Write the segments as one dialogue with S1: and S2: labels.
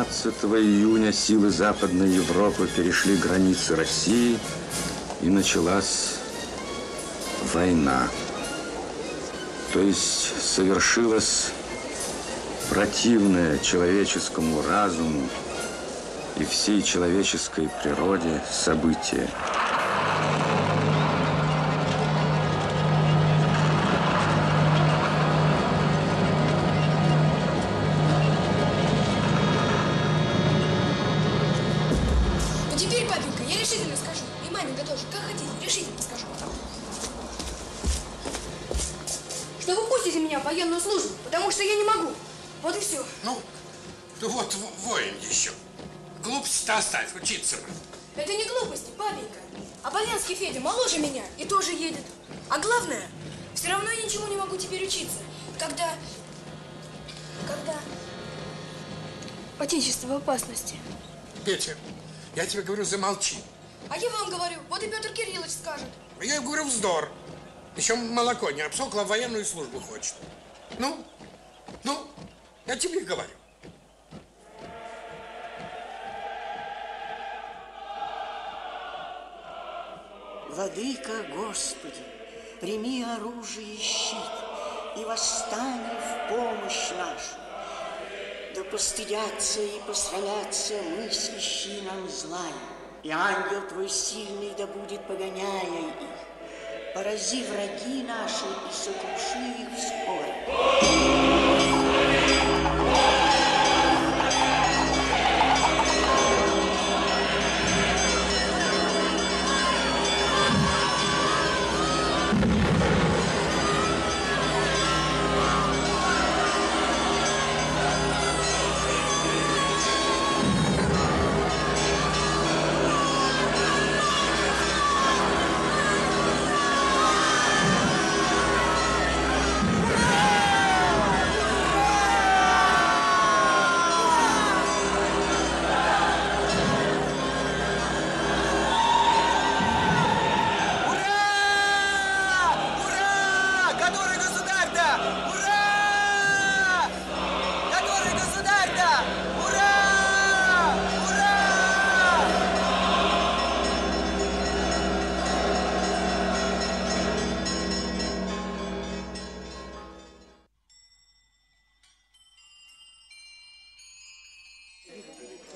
S1: 15 июня силы Западной Европы перешли границы России, и началась война. То есть совершилось противное человеческому разуму и всей человеческой природе событие.
S2: Ну теперь, папенька, я решительно скажу. И маменька тоже. Как хотите, решительно скажу. Что вы пустите меня в военную службу, потому что я не могу. Вот и все.
S3: Ну вот воин еще. Глупости-то оставь, учиться бы.
S2: Это не глупости, папенька. А Полянский Федя моложе меня и тоже едет. А главное, все равно я ничего не могу теперь учиться. Когда Отечество в опасности.
S3: Петя, я тебе говорю, замолчи.
S2: А я вам говорю, вот и Петр Кириллович скажет.
S3: Я говорю, вздор. Еще молоко не обсохло, а военную службу хочет. Ну, я тебе говорю.
S4: Владыка Господи, прими оружие и щит, и восстань в помощь нашу. Да постыдятся и посрамятся мыслящие нам злая, и ангел Твой сильный да будет погоняя их. Порази враги наши и сокруши их вскоре.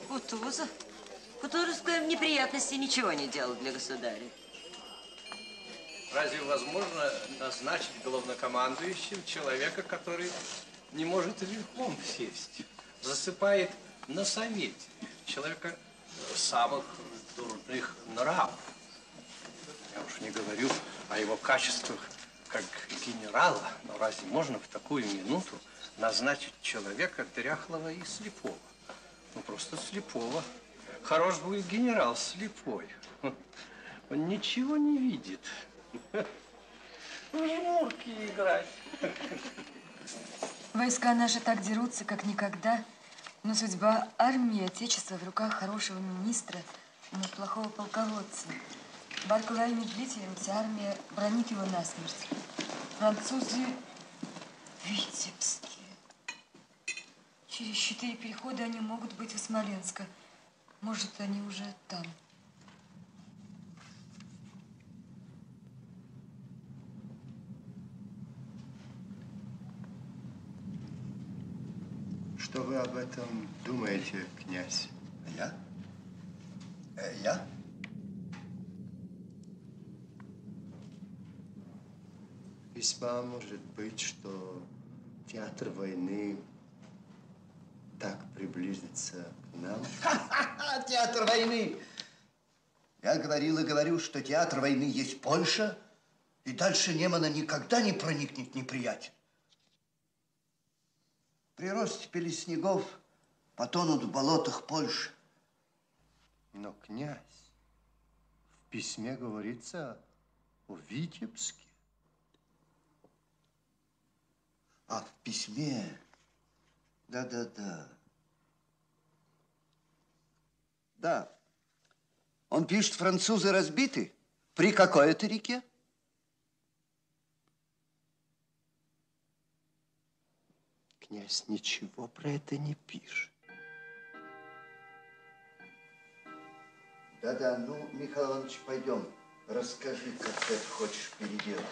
S5: Кутузов? Кутузов, кроме неприятностей, ничего не делал для государя.
S6: Разве возможно назначить главнокомандующим человека, который не может верхом сесть, засыпает на совете, человека самых дурных нравов? Я уж не говорю о его качествах как генерала, но разве можно в такую минуту назначить человека дряхлого и слепого? Ну, просто слепого. Хорош будет генерал слепой. Он ничего не видит. В жмурки играть.
S7: Войска наши так дерутся, как никогда. Но судьба армии и отечества в руках хорошего министра, но плохого полководца. Барклай медлителен, вся армия бронит его насмерть. Французы витебские. Через 4 перехода они могут быть у Смоленска. Может, они уже там.
S8: Что вы об этом думаете, князь?
S9: Я? Я?
S8: Весьма может быть, что театр войны так приблизится к нам.
S9: Театр войны! Я говорил и говорю, что театр войны есть Польша, и дальше Немана никогда не проникнет неприятель. При ростепели снегов потонут в болотах Польши.
S8: Но, князь, в письме говорится о Витебске.
S9: А в письме... Да. Да. Он пишет, французы разбиты. При какой это реке?
S8: Князь ничего про это не пишет.
S9: Да-да, ну, Михаил Иванович, пойдем. Расскажи, как ты это хочешь переделать.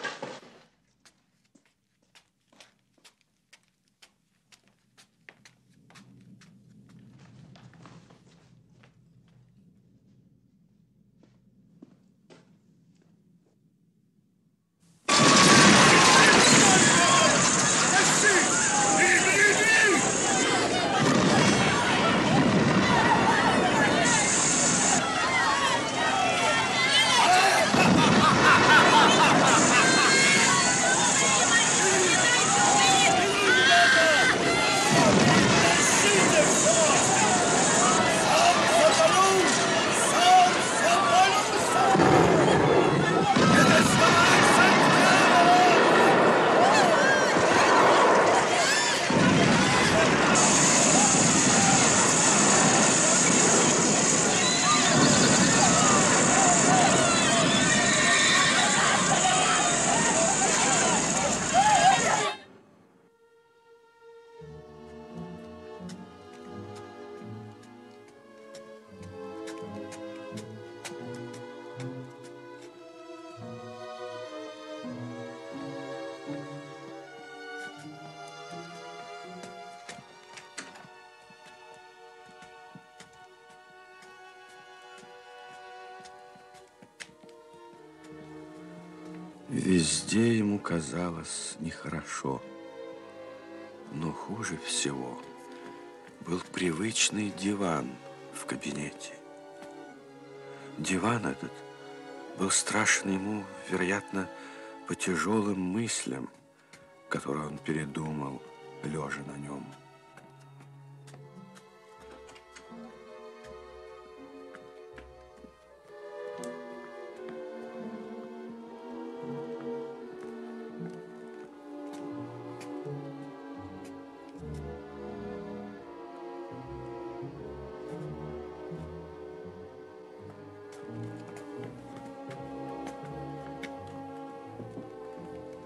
S1: Везде ему казалось нехорошо. Но хуже всего был привычный диван в кабинете. Диван этот был страшен ему, вероятно, по тяжелым мыслям, которые он передумал, лежа на нем.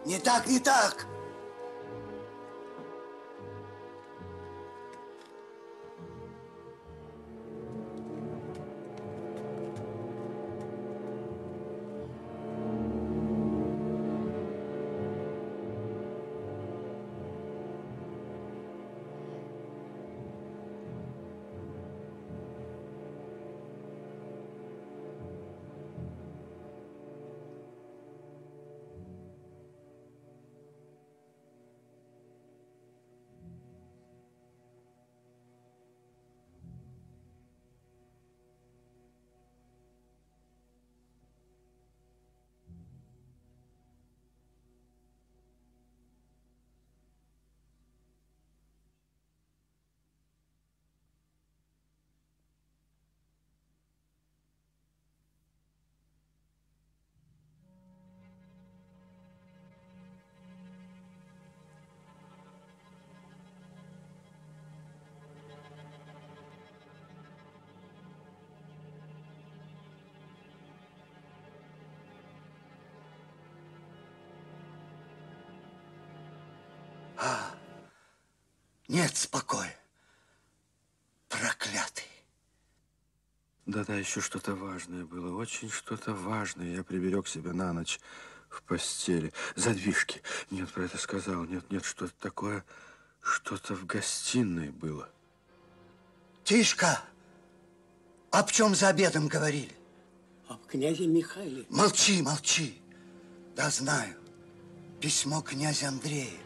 S9: Не так, не так. Нет спокоя. Проклятый.
S1: Да-да, еще что-то важное было, очень что-то важное. Я приберег себя на ночь в постели. Задвижки. Нет, про это сказал. Нет, нет, что-то такое, что-то в гостиной было.
S9: Тишка, об чем за обедом говорили?
S10: Об князе Михаиле.
S9: Молчи, молчи. Да, знаю. Письмо князя Андрея.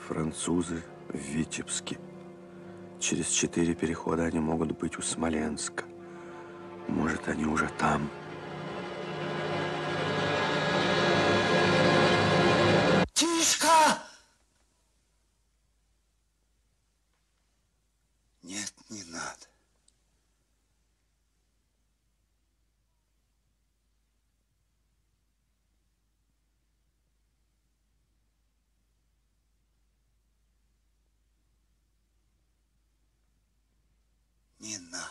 S1: Французы в Витебске. Через 4 перехода они могут быть у Смоленска. Может, они уже там.
S9: Тишка! Нет, не надо. Не надо.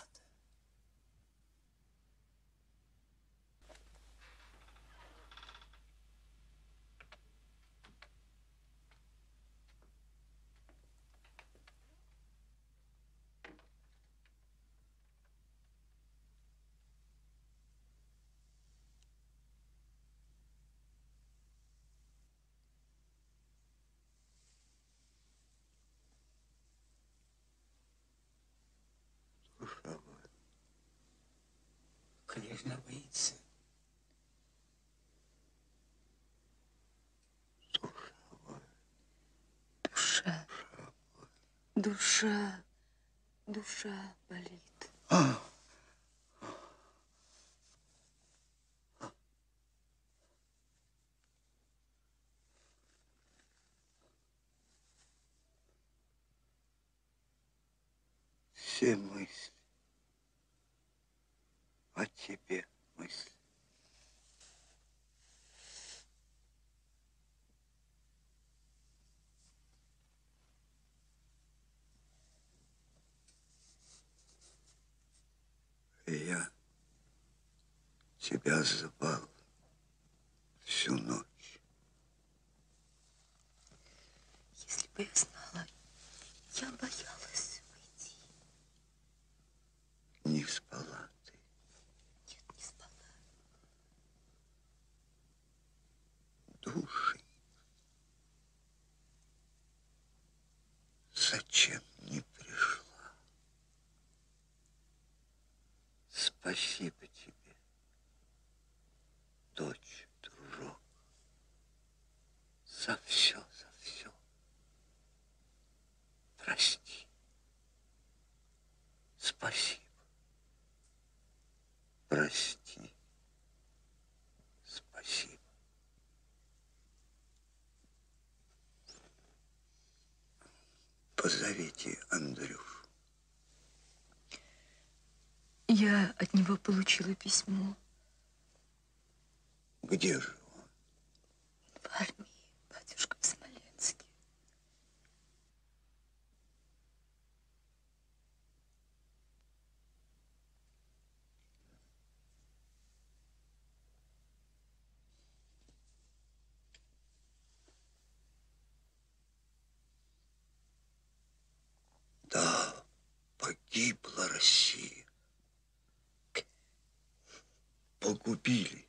S10: должна боиться.
S7: Душа болит.
S9: Все мысли о тебе мысли. И я тебя звал всю ночь.
S7: Если бы я знала, я боялась уйти.
S9: Не спала ты.
S7: Нет, не спала.
S9: Души. Зачем не пришла? Спасибо тебе, дочь, дружок, за все, за все. Прости. Спасибо. Прости. Спасибо. Позовите Андрюшу.
S7: Я от него получила письмо.
S9: Где же он?
S7: В армии, батюшка, в Смоленске.
S9: Да, погибла Россия. Погубили.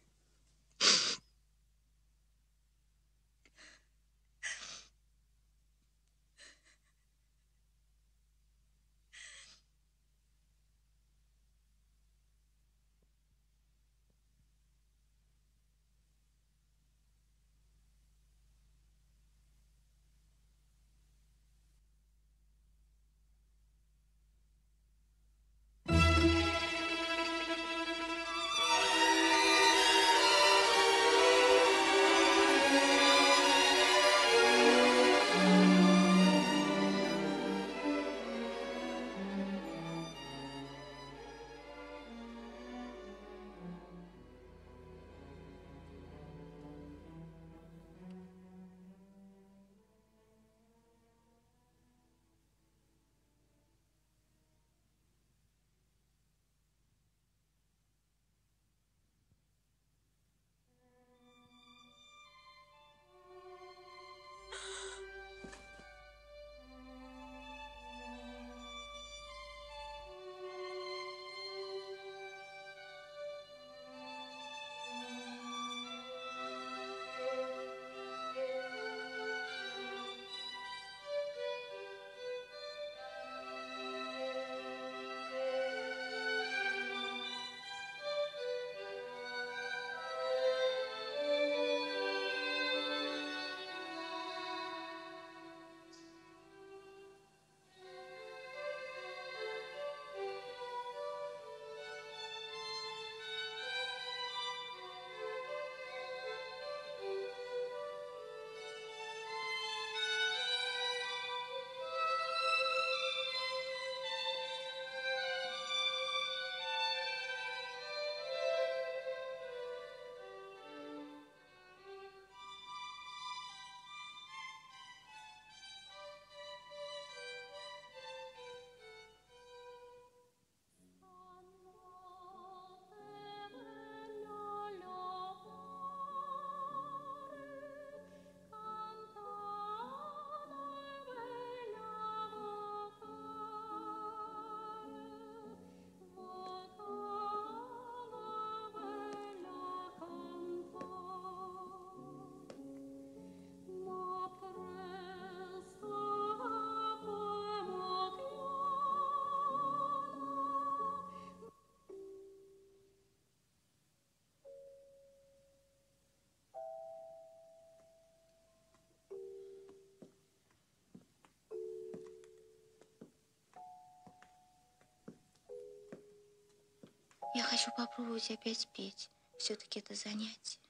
S11: хочу попробовать опять петь. Все-таки это занятие.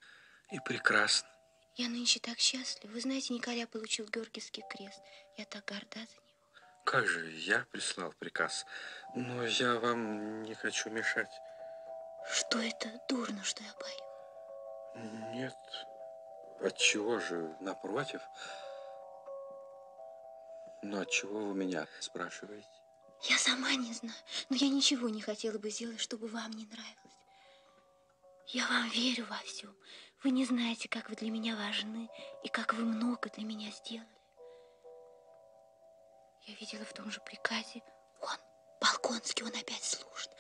S1: И прекрасно.
S11: Я нынче так счастлива. Вы знаете, Николя получил Георгиевский крест. Я так горда за него.
S1: Как же, я прислал приказ. Но я вам не хочу мешать.
S11: Что это дурно, что я пою?
S1: Нет. Отчего же, напротив. Но отчего вы меня спрашиваете?
S11: Я сама не знаю, но я ничего не хотела бы сделать, чтобы вам не нравилось. Я вам верю во всем. Вы не знаете, как вы для меня важны и как вы много для меня сделали. Я видела в том же приказе, он, Болконский, он опять служит.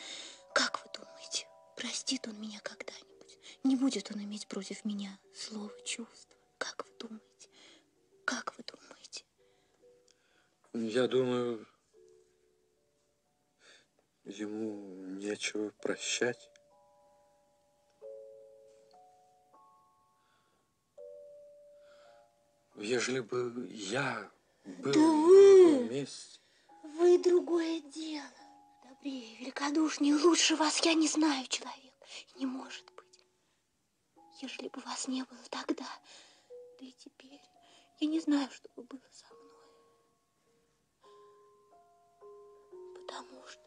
S11: Как вы думаете, простит он меня когда-нибудь? Не будет он иметь против меня слова, чувства? Как вы думаете? Как вы думаете?
S1: Я думаю, ему нечего прощать. Ежели бы я был
S11: да
S1: на его месте...
S11: Вы другое дело. Добрее, великодушнее, лучше вас я не знаю человек. И не может быть. Ежели бы вас не было тогда, да и теперь, я не знаю, что бы было со мной. Потому что...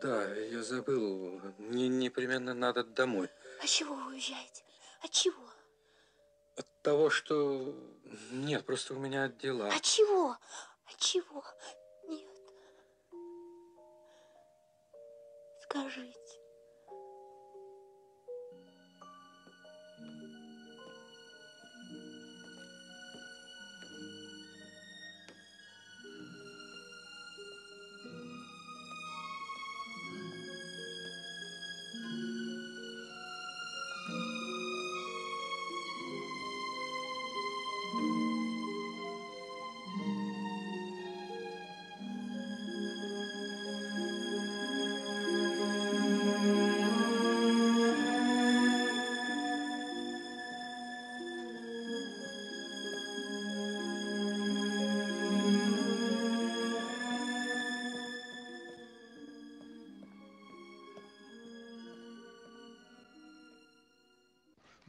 S1: Да, я забыл. Мне непременно надо домой.
S11: А чего вы уезжаете? От чего?
S1: От того, что... Нет, просто у меня дела.
S11: От чего? От чего? Нет. Скажите.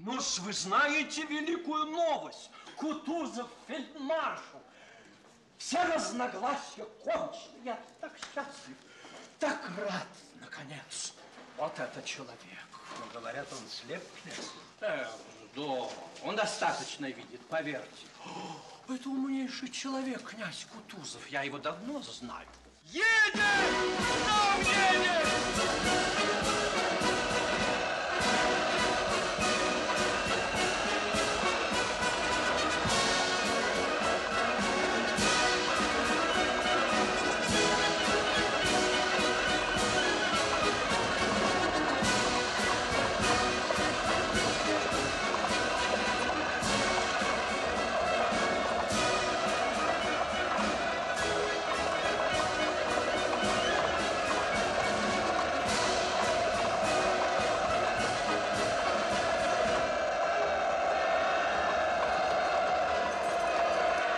S6: Ну, вы знаете великую новость. Кутузов фельдмаршал. Все разногласия кончены. Я так счастлив, так рад, наконец. Вот это человек.
S12: Но говорят, он слеп, князь.
S6: Да, он достаточно видит, поверьте. Это умнейший человек, князь Кутузов. Я его давно знаю.
S12: Едет! Нам едет!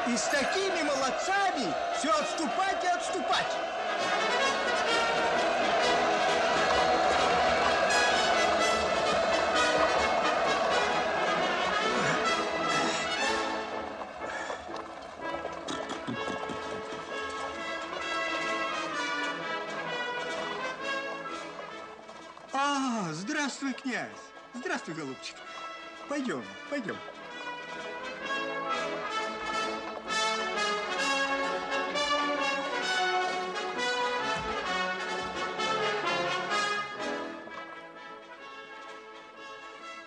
S13: И с такими молодцами все отступать и отступать. Здравствуй, князь. Здравствуй, голубчик. Пойдем, пойдем.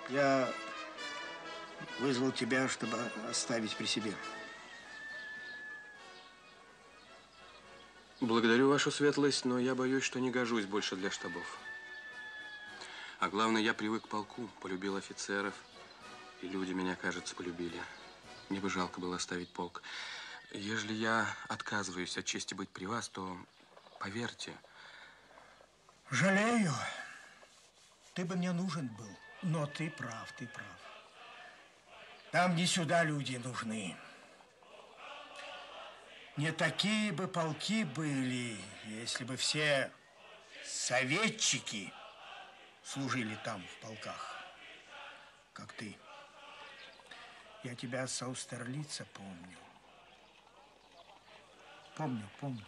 S13: Я вызвал тебя, чтобы оставить при себе.
S14: Благодарю вашу светлость, но я боюсь, что не гожусь больше для штабов. А главное, я привык к полку, полюбил офицеров, и люди меня, кажется, полюбили. Мне бы жалко было оставить полк. Ежели я отказываюсь от чести быть при вас, то поверьте...
S13: Жалею. Ты бы мне нужен был, но ты прав, ты прав. Нам не сюда люди нужны. Не такие бы полки были, если бы все советчики служили там, в полках, как ты. Я тебя с Аустерлица помню. Помню.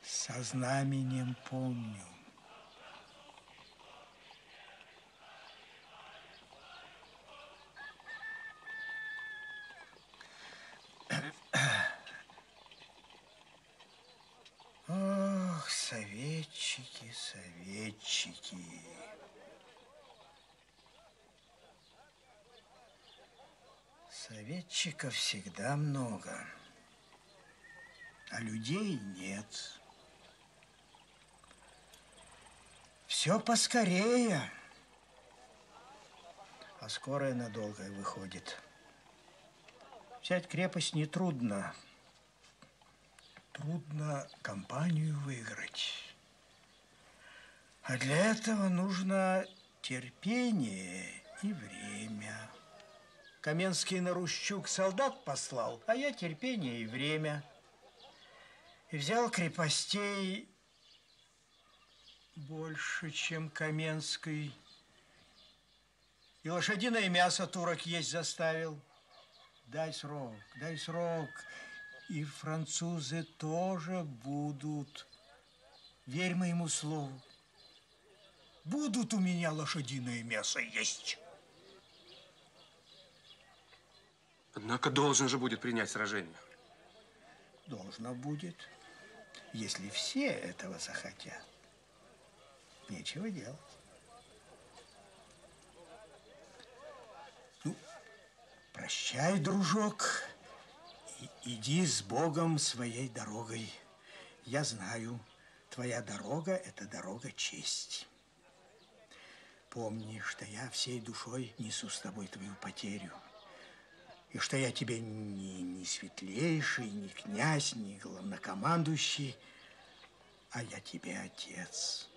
S13: Со знаменем помню. Ох, советчики. Советчиков всегда много, а людей нет. Все поскорее, а скорая надолго выходит. Взять крепость нетрудно. Трудно компанию выиграть. А для этого нужно терпение и время. Каменский на Рущук солдат послал, а я терпение и время. И взял крепостей больше, чем Каменский. И лошадиное мясо турок есть заставил. Дай срок. И французы тоже будут. Верь моему слову. Будут у меня лошадиное мясо есть.
S14: Однако должен же будет принять сражение.
S13: Должно будет, если все этого захотят. Нечего делать. Ну, прощай, дружок. Иди с Богом своей дорогой. Я знаю, твоя дорога – это дорога чести. Помни, что я всей душой несу с тобой твою потерю. И что я тебе не светлейший, не князь, не главнокомандующий, а я тебе отец.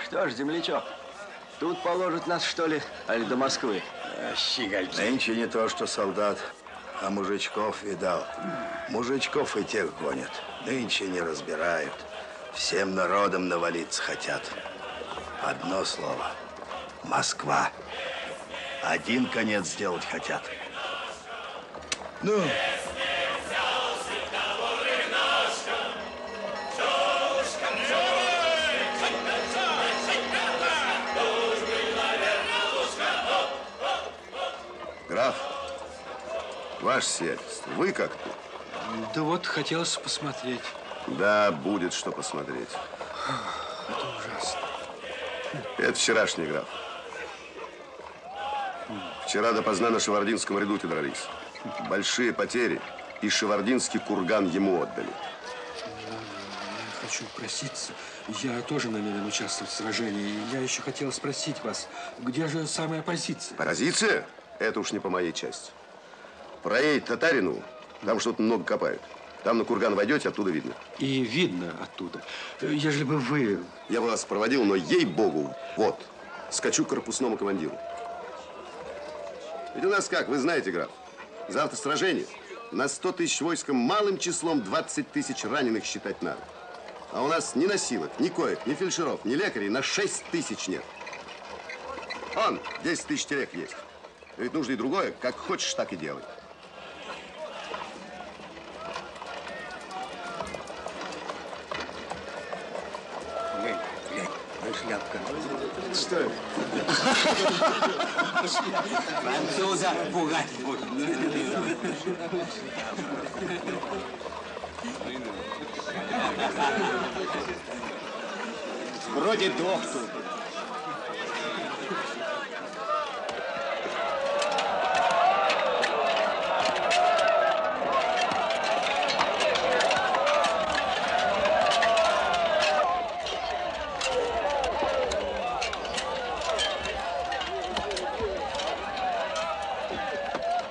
S15: Что ж, землячок, тут положат нас, что ли, али до Москвы?
S16: Щегольки. Нынче не то, что солдат, а мужичков видал. Мужичков и тех гонят. Нынче не разбирают. Всем народом навалиться хотят. Одно слово. Москва. Один конец сделать хотят. Ну...
S1: Граф, ваше сиятельство, вы как тут?
S14: Да вот, хотелось посмотреть.
S1: Да, будет что посмотреть.
S14: Это ужасно.
S1: Это вчерашний граф. Вчера допоздна на Шевардинском редуте дрались.
S17: Большие потери, и Шевардинский курган ему отдали.
S1: Я хочу проситься. Я тоже намерен участвовать в сражении. Я еще хотел спросить вас, где же самая позиция?
S17: Позиция? Это уж не по моей части. Проедь Татарину, там что-то много копают. Там на курган войдете, оттуда видно.
S1: И видно оттуда. Ежели бы вы...
S17: Я бы вас проводил, но ей-богу, вот, скачу к корпусному командиру. Ведь у нас как, вы знаете, граф, завтра сражение. На 100 тысяч войском малым числом 20 тысяч раненых считать надо. А у нас ни носилок, ни коек, ни фельдшеров, ни лекарей на 6 тысяч нет. Он, 10 тысяч телег есть. Ведь нужно и другое, как хочешь, так и делай.
S10: Шляпка.
S17: Что это?
S10: Француза пугать будет. Вроде доктор.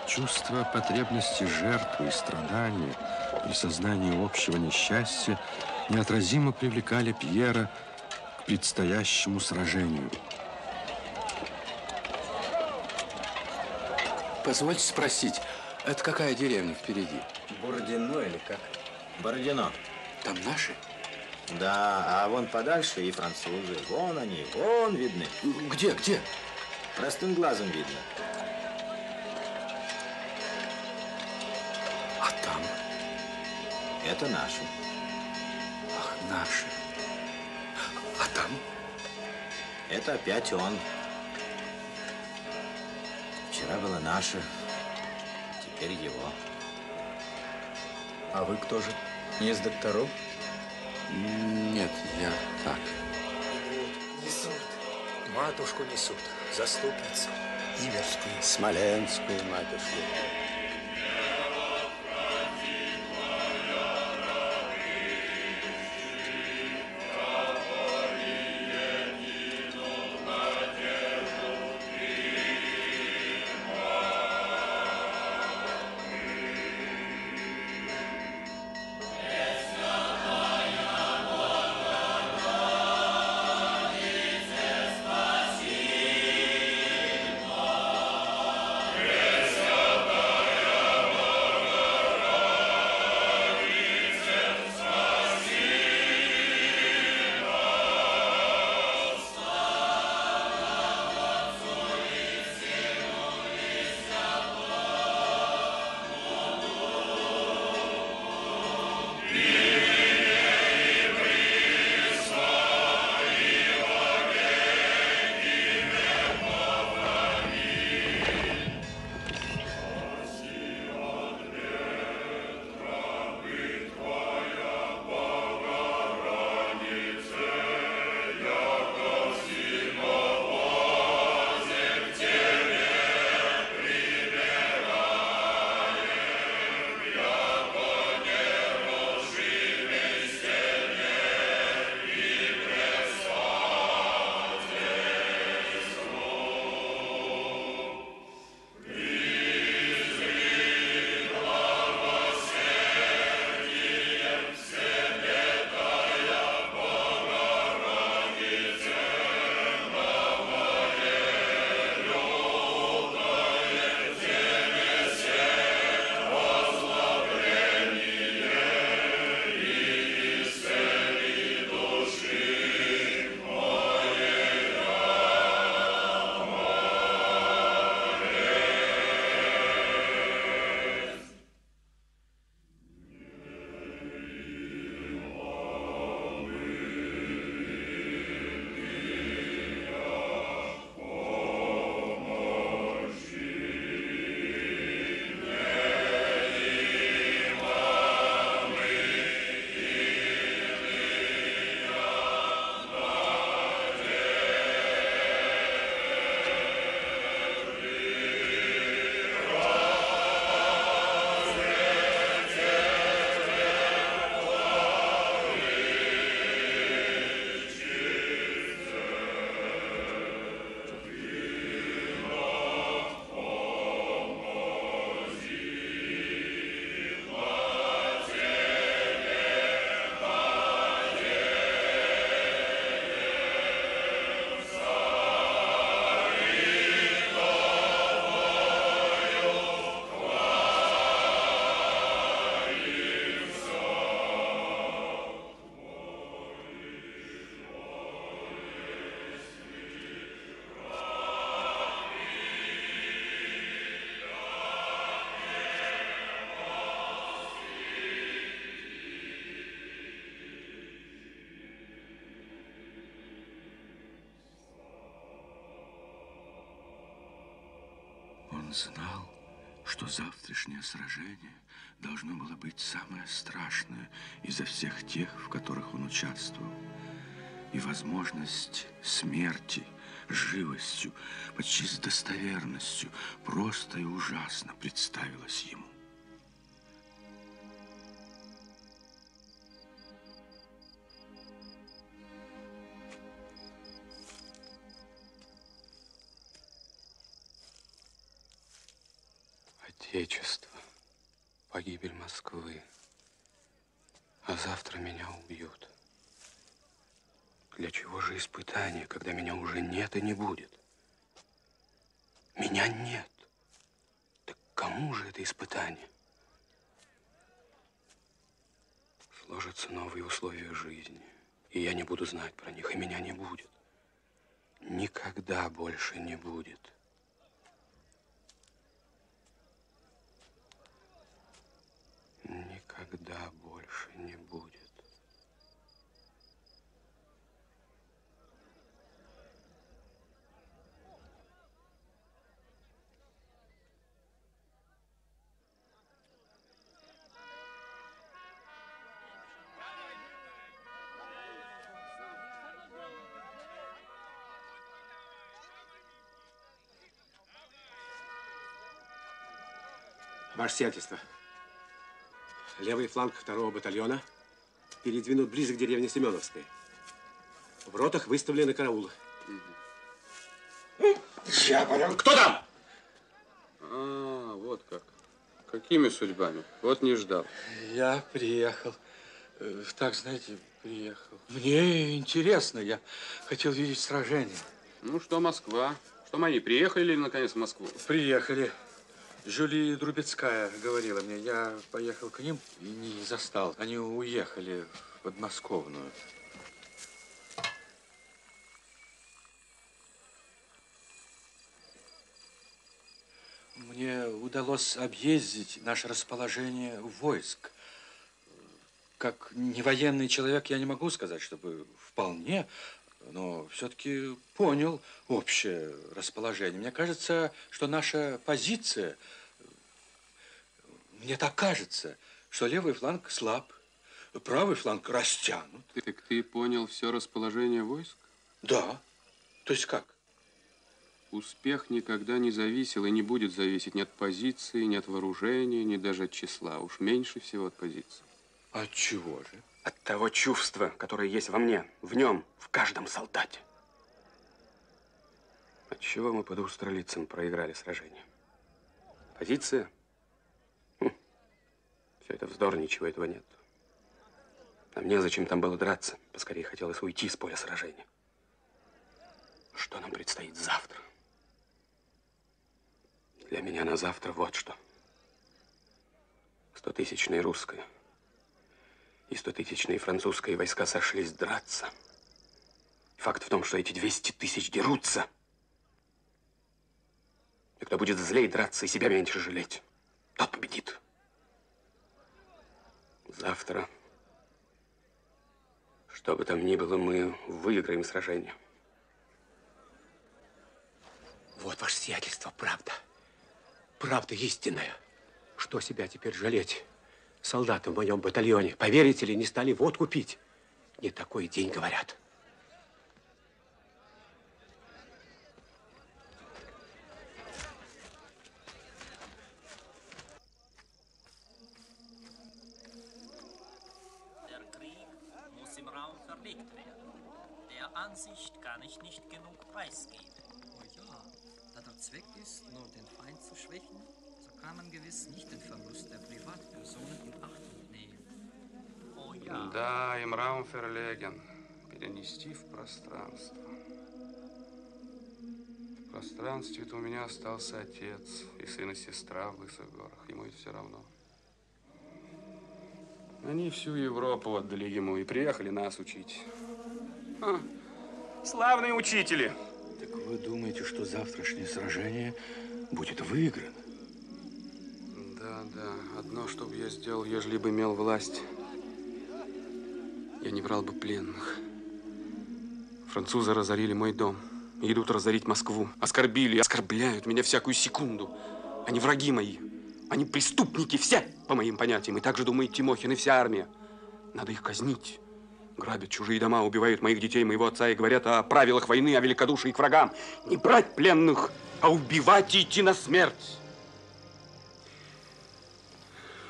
S1: Чувство потребности жертвы и страдания при сознании общего несчастья неотразимо привлекали Пьера к предстоящему сражению.
S14: Позвольте спросить, это какая деревня впереди?
S18: Бородино или как? Бородино.
S14: Там наши?
S18: Да, а вон подальше и французы. Вон они, вон видны.
S14: Где, где?
S18: Простым глазом видно.
S14: А там?
S18: Это наши.
S14: Ах, наши. А там?
S18: Это опять он. Вчера было наше, теперь его.
S14: А вы кто же?
S18: Не из докторов?
S14: Нет, я так.
S10: Несут. Матушку несут. Заступницу. Иверскую.
S8: Смоленскую матушку.
S12: Спасибо.
S1: Он знал, что завтрашнее сражение должно было быть самое страшное изо всех тех, в которых он участвовал. И возможность смерти с живостью, почти с достоверностью, просто и ужасно представилась ему.
S14: Отечество, погибель Москвы, а завтра меня убьют. Для чего же испытание, когда меня уже нет и не будет? Меня нет. Так кому же это испытание? Сложатся новые условия жизни, и я не буду знать про них, и меня не будет. Никогда больше не будет. Никогда больше не будет.
S10: Ваше сиятельство, левый фланг 2-го батальона передвинут ближе к деревне Семеновской. В ротах выставлены караулы. Кто там?
S14: А, вот как. Какими судьбами? Вот не ждал.
S19: Я приехал. Так, знаете, приехал. Мне интересно. Я хотел видеть сражение.
S14: Ну, что Москва? Что мои? Приехали ли, наконец, в Москву?
S19: Приехали. Жюли Друбецкая говорила мне. Я поехал к ним и не застал. Они уехали в подмосковную. Мне удалось объездить наше расположение войск. Как невоенный человек я не могу сказать, чтобы вполне, но все-таки понял общее расположение. Мне кажется, что наша позиция, мне так кажется, что левый фланг слаб, правый фланг растянут.
S14: Так ты понял все расположение войск?
S19: Да. То есть как?
S14: Успех никогда не зависел и не будет зависеть ни от позиции, ни от вооружения, ни даже от числа. Уж меньше всего от позиции.
S19: От чего же?
S14: От того чувства, которое есть во мне, в нем, в каждом солдате. Отчего мы под Устралицем проиграли сражение? Позиция? Все это вздор, ничего этого нет. А мне зачем там было драться? Поскорее хотелось уйти с поля сражения. Что нам предстоит завтра? Для меня на завтра вот что. 100-тысячная русская и 100-тысячные французские войска сошлись драться. Факт в том, что эти 200 тысяч дерутся. И кто будет злее драться и себя меньше жалеть, тот победит. Завтра, что бы там ни было, мы выиграем сражение.
S10: Вот ваше сиятельство, правда. Правда истинная. Что себя теперь жалеть? Солдаты в моем батальоне, поверите ли, не стали водку пить. Не такой день, говорят.
S20: Der Krieg muss im Raum verlegt werden. Der Ansicht kann ich nicht genug preisgeben.
S21: Oh ja, da der Zweck ist, nur den Feind zu schwächen, so kann man gewiss nicht den Verlust der Privatpersonen in Achtung nehmen.
S20: Oh ja.
S14: Да, im Raum verlegen. Перенести в пространство. В пространстве-то у меня остался отец и сын и сестра в Лысых горах. Ему это все равно. Они всю Европу отдали ему и приехали нас учить. Славные учители.
S1: Так вы думаете, что завтрашнее сражение будет выиграно?
S14: Да, да. Одно, что бы я сделал, ежели бы имел власть, я не брал бы пленных. Французы разорили мой дом. Идут разорить Москву. Оскорбили, оскорбляют меня всякую секунду.
S19: Они враги мои. Они преступники все, по моим понятиям. И так же думает Тимохин и вся армия. Надо их казнить. Грабят чужие дома, убивают моих детей, моего отца и говорят о правилах войны, о великодушии к врагам. Не брать пленных, а убивать и идти на смерть.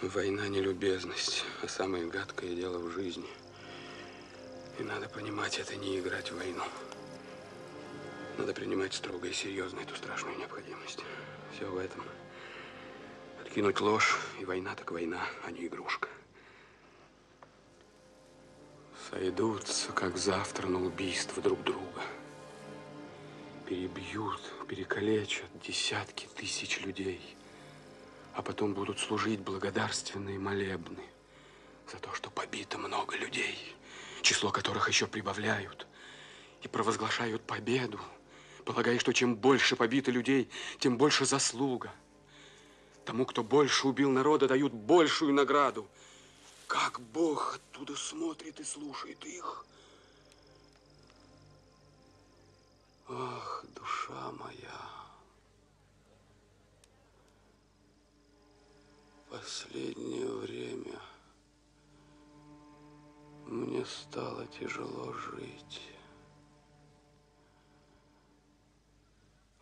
S14: Война не любезность, а самое гадкое дело в жизни. И надо понимать, это не играть в войну. Надо принимать строго и серьезно эту страшную необходимость. Все в этом. Откинуть ложь, и война так война, а не игрушка. Сойдутся, как завтра, на убийство друг друга. Перебьют, перекалечат десятки тысяч людей. А потом будут служить благодарственные молебны за то, что побито много людей, число которых еще прибавляют, и провозглашают победу, полагая, что чем больше побито людей, тем больше заслуга. Тому, кто больше убил народа, дают большую награду. Как Бог оттуда смотрит и слушает их. Ах, душа моя. Последнее время мне стало тяжело жить.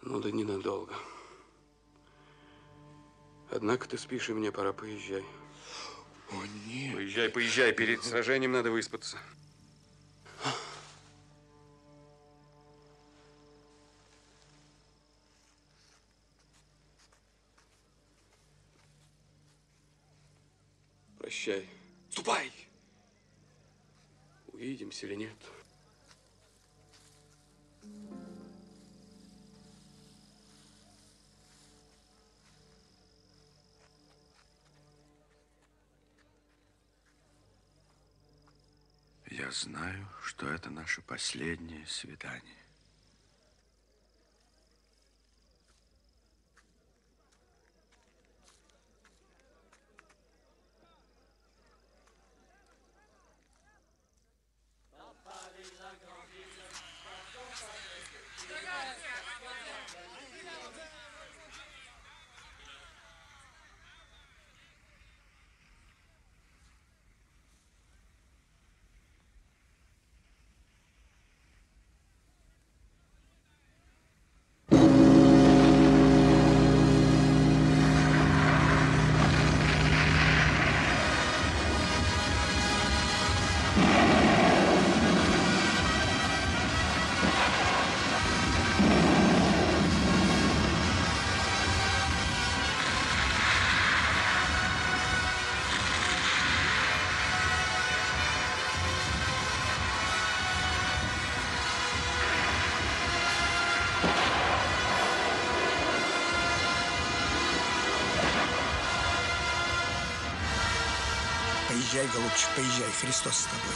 S14: Ну да ненадолго. Однако ты спишь, и мне пора, поезжай.
S1: О, нет.
S14: Поезжай, поезжай, перед сражением надо выспаться. Прощай. Ступай! Увидимся или нет?
S1: Я знаю, что это наше последнее свидание.
S13: Поезжай, голубчик, поезжай, Христос с тобой.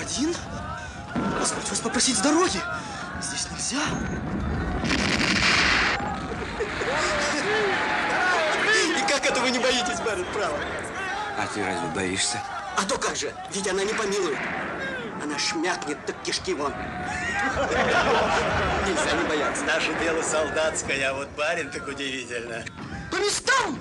S2: Один? Позвольте вас попросить с дороги. Здесь нельзя. И как это вы не боитесь, барин, право?
S18: А ты разве боишься?
S2: А то как же, ведь она не помилует. Она шмякнет, так кишки вон. Нельзя не бояться.
S18: Наше дело солдатское, а вот барин так удивительно.
S2: По местам!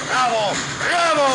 S12: Браво! Браво!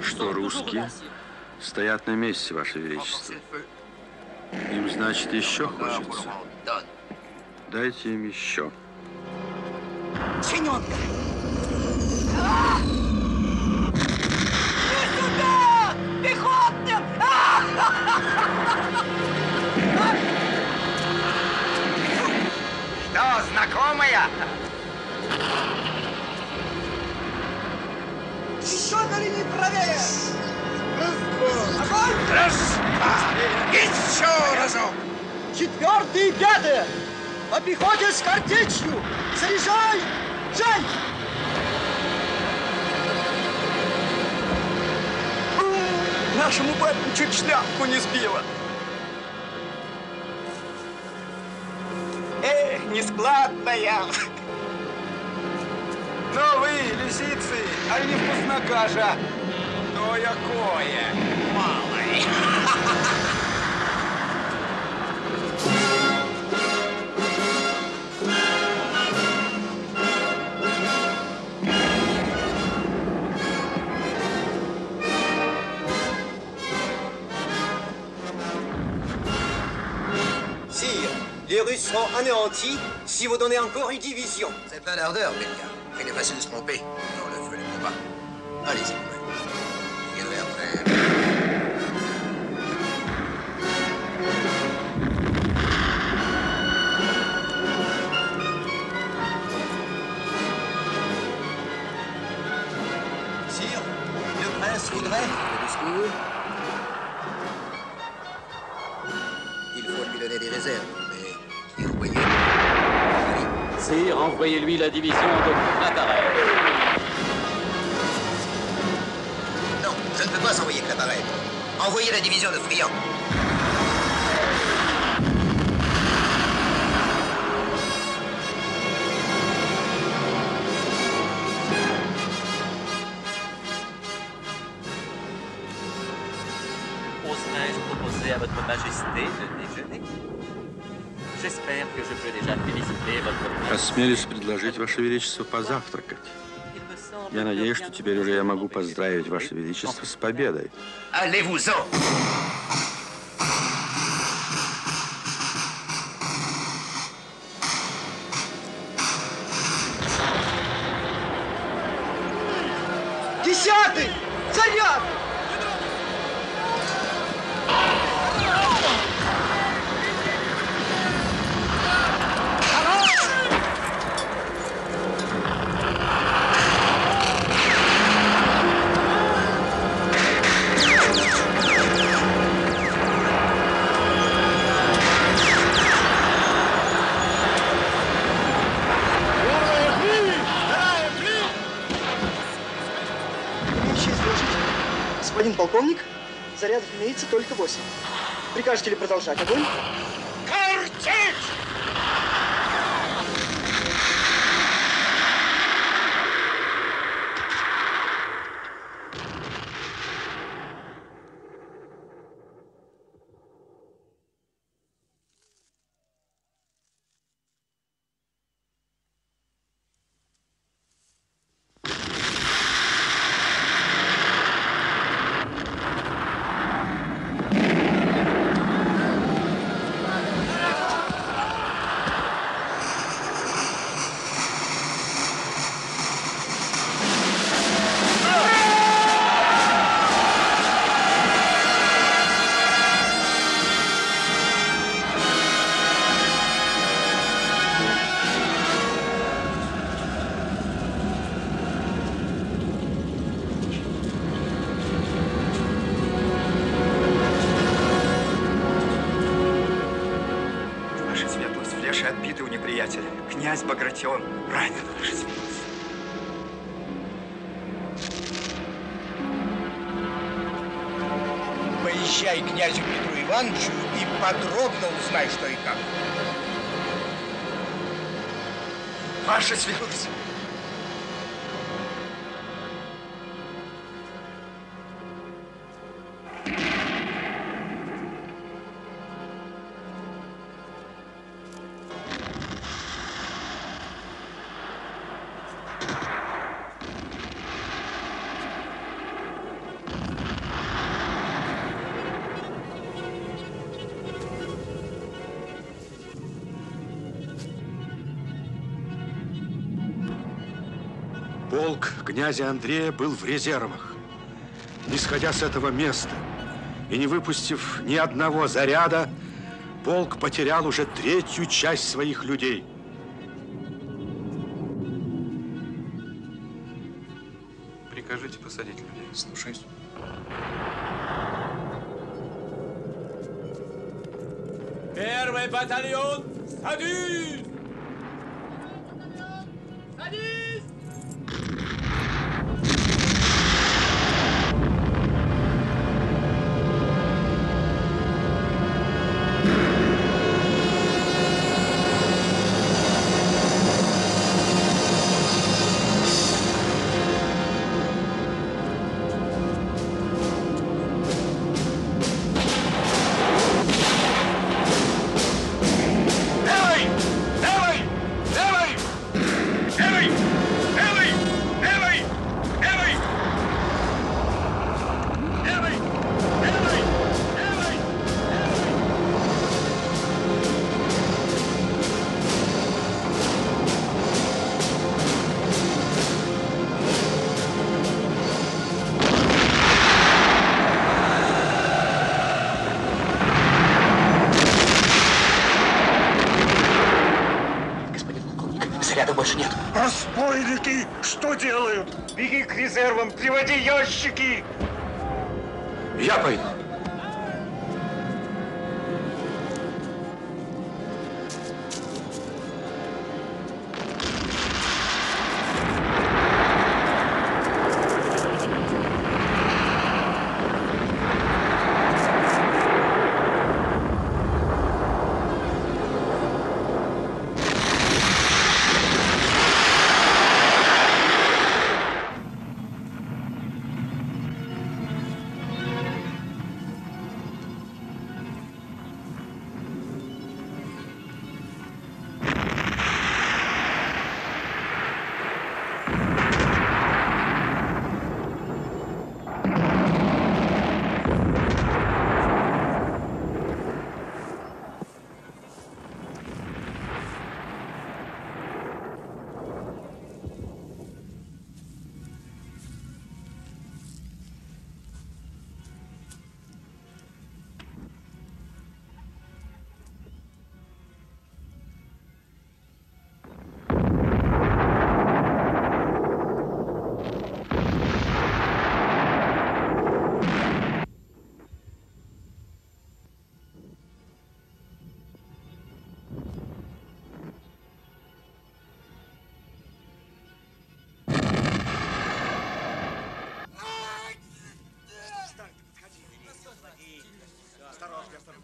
S1: Что русские стоят на месте, Ваше Величество. Им, значит, еще хочется. Дайте им еще.
S2: Семенка!
S12: Не сюда! Пехотник!
S2: Что, знакомая? Еще на линии правее! Огонь!
S12: Раз! Еще разок!
S2: 4-е и 5-е! По пехоте с картечью! Заряжай! Жай! Нашему батьку чуть шляпку не сбила. Нескладная. Ну вы, лисицы, а не вкусна каша? То якое, малое.
S22: Sire, les Russes seront anéantis si vous donnez encore une division.
S23: C'est plein d'ardeur, Belia. Il est facile de se tromper. Dans le feu du combat. Allez-y, vous-même. Quelle heure
S22: Sire, le prince voudrait...
S23: réserve, mais qui envoyait...
S20: Sire, envoyez-lui la division de Claparède.
S23: Non, je ne peux pas envoyer Claparède. Envoyez la division de Friant.
S20: Oserais-je proposer à votre majesté de déjeuner? J'espère que je peux déjà féliciter votre...
S1: Осмелюсь предложить, Ваше Величество, позавтракать. Я надеюсь, что теперь уже я могу поздравить Ваше Величество с победой.
S23: Allez-vous-en!
S12: Десятый! Заряд!
S3: Господин полковник, зарядов имеется только 8. Прикажете ли продолжать огонь?
S12: Картечь!
S2: Отбиты у неприятеля. Князь Багратион ранен, Ваша Светлость.
S9: Поезжай к князю Петру Ивановичу и подробно узнай, что и как.
S2: Ваша Светлость.
S1: Полк князя Андрея был в резервах. Не сходя с этого места и не выпустив ни одного заряда, полк потерял уже третью часть своих людей.
S14: Прикажите посадить людей.
S19: Слушаюсь.
S12: Первый батальон, садись! Садись!
S3: Заряда больше нет.
S12: Разбойники! Что делают? Беги к резервам, приводи ящики!
S1: Я пойду.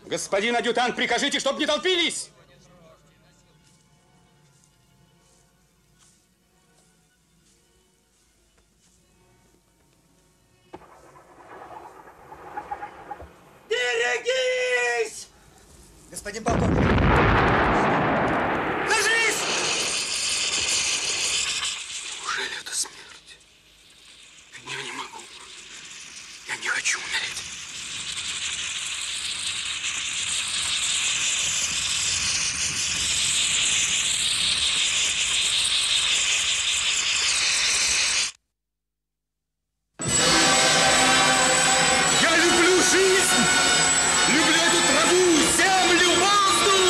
S4: Господин адъютант, прикажите, чтоб не толпились!
S3: Берегись! Господин полковник! Ложись!
S4: Неужели это смерть? Я не могу. Я не хочу умереть.
S12: Я люблю жизнь! Люблю эту траву, землю, воздух!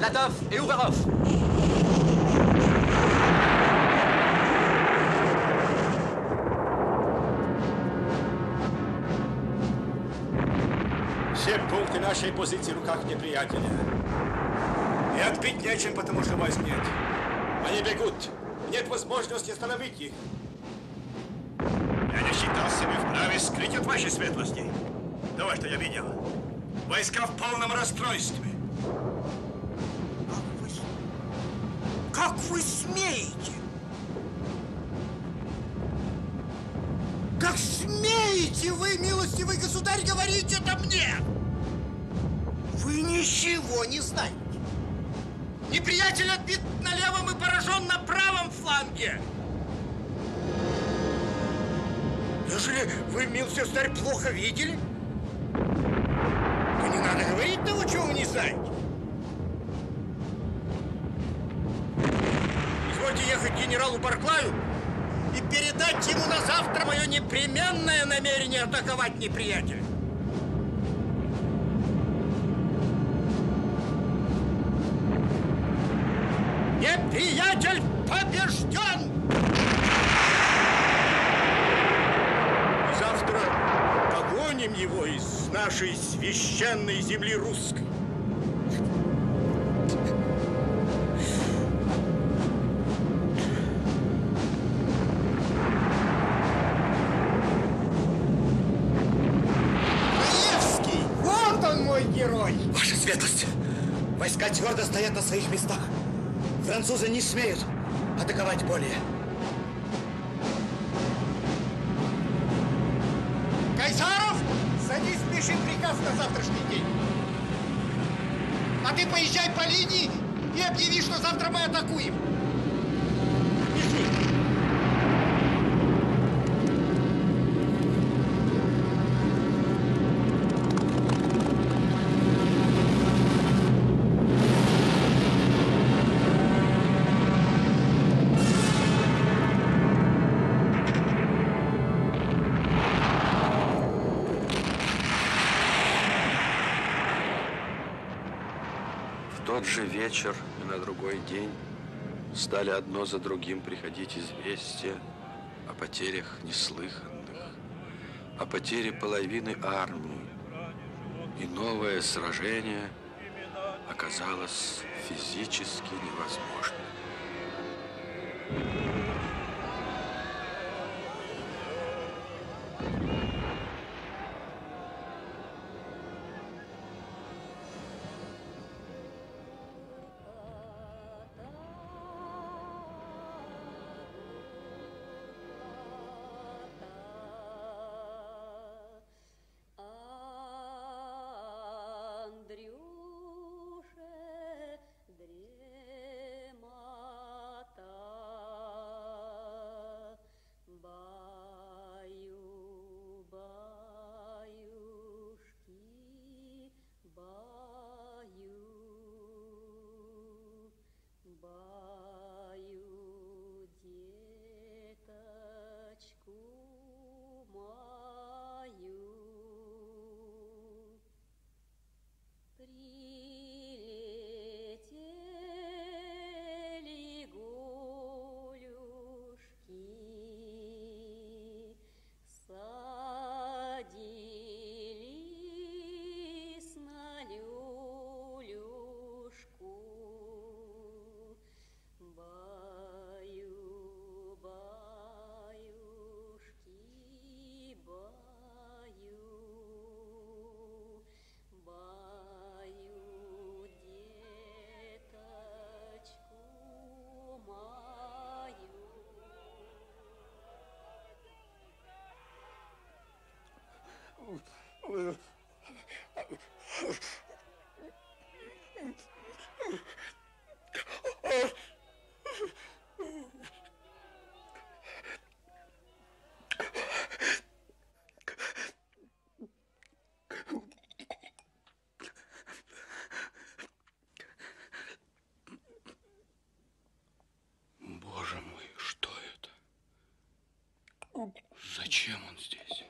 S22: Latov et Uberov.
S12: Все пункты нашей позиции в руках неприятеля. И отбить нечем, потому что войск нет. Они бегут. Нет возможности остановить их. Я не считал себя вправе скрыть от вашей светлости того, что я видел. Войска в полном расстройстве.
S5: Как вы смеете? Как смеете вы, милостивый государь, говорить это мне? Вы ничего не знаете. Неприятель отбит на левом и поражен на правом фланге. Ежели вы, милостивый государь, плохо видели, то не надо говорить того, чего вы не знаете. Извольте ехать к генералу Барклаю и передать ему на завтра мое непременное намерение атаковать неприятеля. Неприятель побежден! И завтра погоним его из нашей священной земли русской. Раевский! Вот он, мой герой!
S12: Ваша светлость, войска твердо стоят на своих местах. Французы не смеют атаковать более.
S5: Кайсаров, садись, пиши приказ на завтрашний день. А ты поезжай по линии и объяви, что завтра мы атакуем. Пиши.
S1: В тот же вечер и на другой день стали одно за другим приходить известия о потерях неслыханных, о потере половины армии. И новое сражение оказалось физически невозможным.
S10: Боже мой, что это? Зачем он здесь?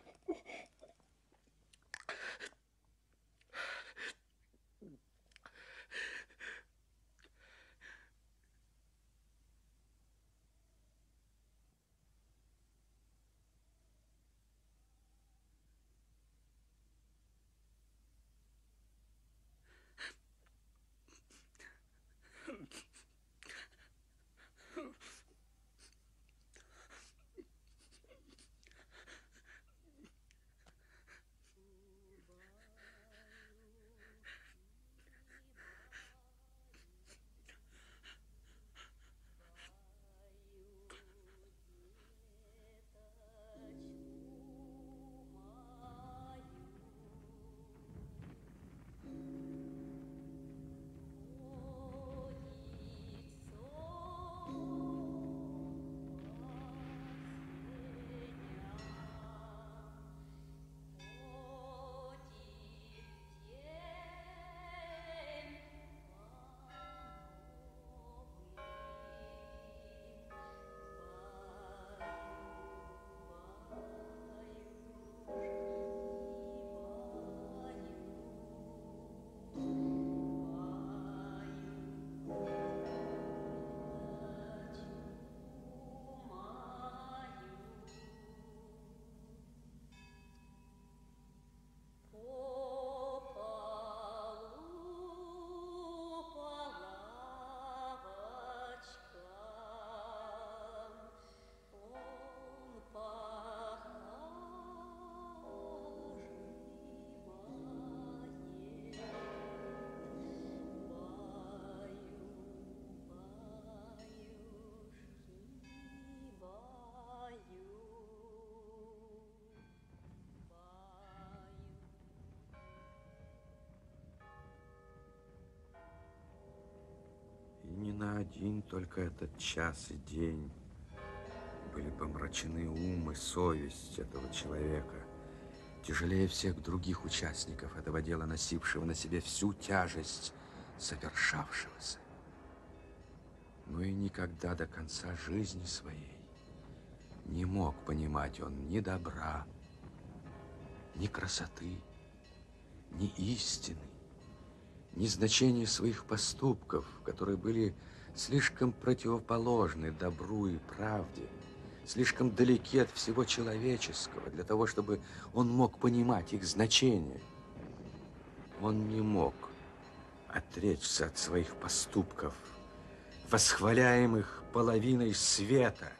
S1: один только этот час и день были помрачены ум и совесть этого человека, тяжелее всех других участников этого дела, носившего на себе всю тяжесть совершавшегося. Но и никогда до конца жизни своей не мог понимать он ни добра, ни красоты, ни истины, ни значения своих поступков, которые были слишком противоположны добру и правде, слишком далеки от всего человеческого, для того, чтобы он мог понимать их значение. Он не мог отречься от своих поступков, восхваляемых половиной света,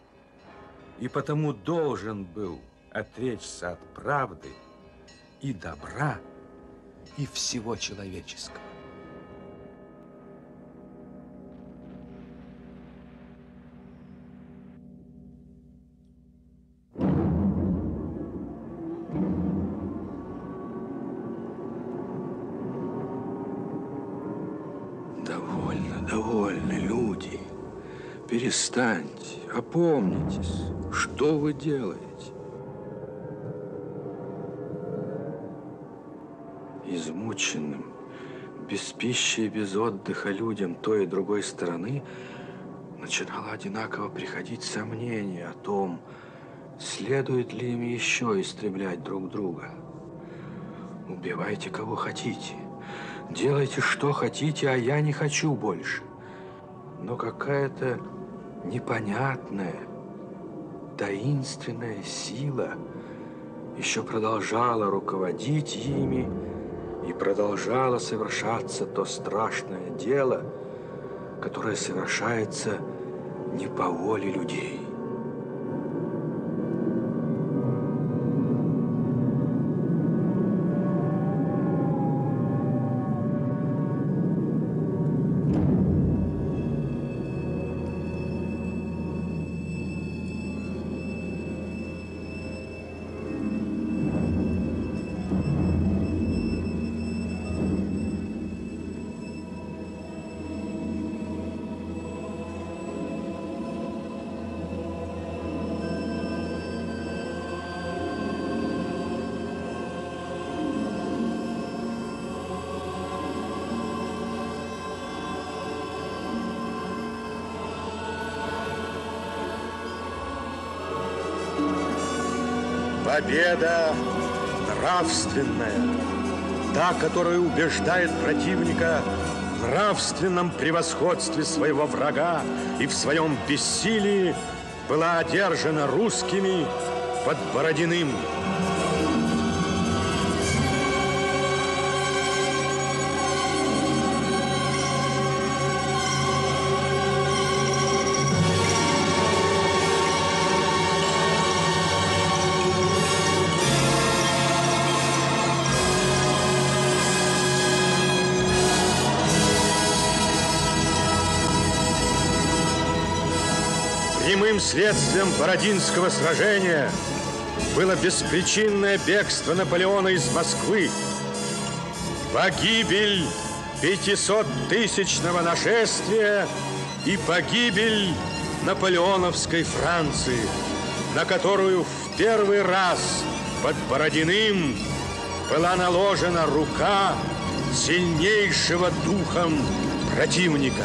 S1: и потому должен был отречься от правды и добра, и всего человеческого. Довольно, люди. Перестаньте, опомнитесь. Что вы делаете? Измученным, без пищи и без отдыха людям той и другой стороны начинало одинаково приходить сомнение о том, следует ли им еще истреблять друг друга. Убивайте кого хотите. Делайте, что хотите, а я не хочу больше. Но какая-то непонятная, таинственная сила еще продолжала руководить ими, и продолжало совершаться то страшное дело, которое совершается не по воле людей.
S6: Победа нравственная, та, которая убеждает противника в нравственном превосходстве своего врага и в своем бессилии, была одержана русскими под Бородиным. Прямым следствием Бородинского сражения было беспричинное бегство Наполеона из Москвы, погибель 500-тысячного нашествия и погибель наполеоновской Франции, на которую в первый раз под Бородиным была наложена рука сильнейшего духом противника.